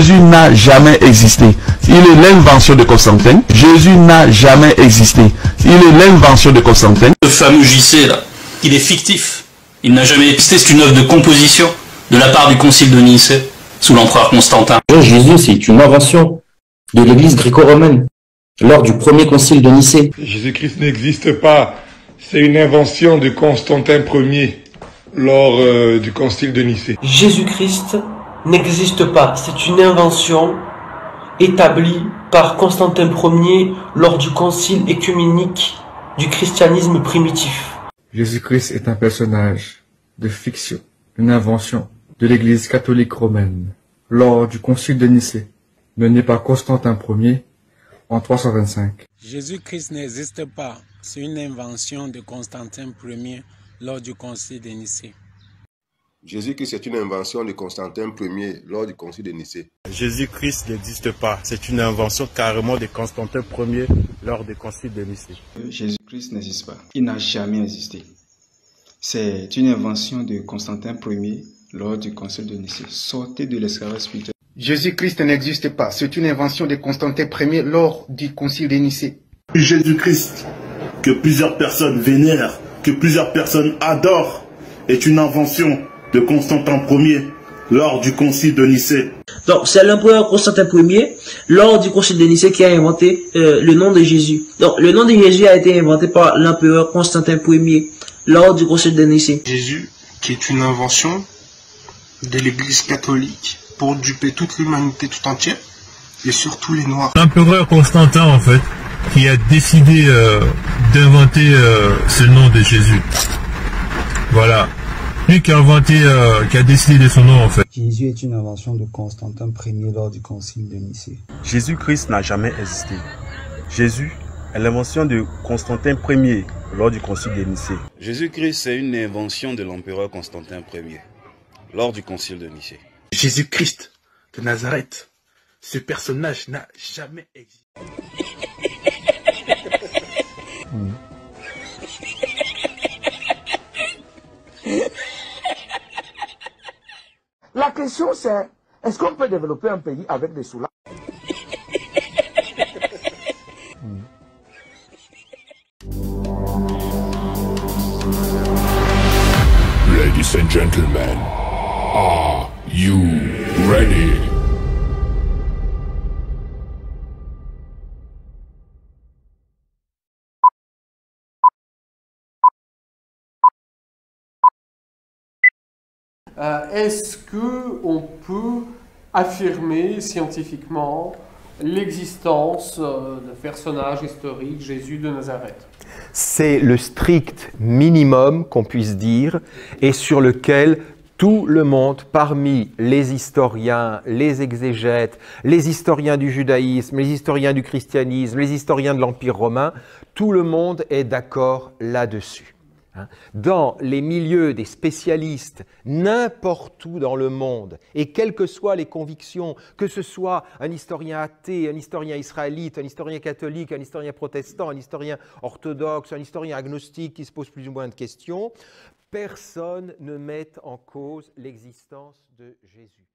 Jésus n'a jamais existé. Il est l'invention de Constantin. Jésus n'a jamais existé. Il est l'invention de Constantin. Le fameux JC là, il est fictif. Il n'a jamais existé, c'est une œuvre de composition de la part du concile de Nicée, sous l'empereur Constantin. Jésus, c'est une invention de l'église gréco-romaine, lors du premier concile de Nicée. Jésus-Christ n'existe pas, c'est une invention de Constantin Ier, lors du concile de Nicée. Jésus-Christ n'existe pas, c'est une invention établie par Constantin Ier lors du concile œcuménique du christianisme primitif. Jésus-Christ est un personnage de fiction, une invention de l'Église catholique romaine, lors du concile de Nicée, mené par Constantin Ier en 325. Jésus-Christ n'existe pas, c'est une invention de Constantin Ier lors du concile de Nicée. Jésus-Christ est une invention de Constantin Ier lors du concile de Nicée. Jésus-Christ n'existe pas, c'est une invention carrément de Constantin Ier lors du concile de Nicée. Jésus-Christ n'existe pas, il n'a jamais existé. C'est une invention de Constantin Ier lors du concile de Nicée. Sortez de l'esclavage spirituel. Jésus-Christ n'existe pas, c'est une invention de Constantin Ier lors du concile de Nicée. Jésus-Christ, que plusieurs personnes vénèrent, que plusieurs personnes adorent, est une invention de Constantin Ier lors du concile de Nicée. Donc c'est l'empereur Constantin Ier lors du concile de Nicée qui a inventé le nom de Jésus. Donc le nom de Jésus a été inventé par l'empereur Constantin Ier lors du concile de Nicée. Jésus, qui est une invention de l'Église catholique pour duper toute l'humanité tout entière et surtout les Noirs. L'empereur Constantin en fait qui a décidé d'inventer ce nom de Jésus. Voilà. Lui qui a inventé, qui a décidé de son nom en fait. Jésus est une invention de Constantin Ier lors du concile de Nicée. Jésus-Christ n'a jamais existé. Jésus est l'invention de Constantin Ier lors du concile de Nicée. Jésus-Christ c'est une invention de l'empereur Constantin Ier lors du concile de Nicée. Jésus-Christ de Nazareth, ce personnage n'a jamais existé. La question c'est, est-ce qu'on peut développer un pays avec des soulats? Ladies and gentlemen, are you ready? Est-ce qu'on peut affirmer scientifiquement l'existence de personnage historique, Jésus de Nazareth? C'est le strict minimum qu'on puisse dire et sur lequel tout le monde, parmi les historiens, les exégètes, les historiens du judaïsme, les historiens du christianisme, les historiens de l'Empire romain, tout le monde est d'accord là-dessus. Dans les milieux des spécialistes, n'importe où dans le monde, et quelles que soient les convictions, que ce soit un historien athée, un historien israélite, un historien catholique, un historien protestant, un historien orthodoxe, un historien agnostique qui se pose plus ou moins de questions, personne ne met en cause l'existence de Jésus.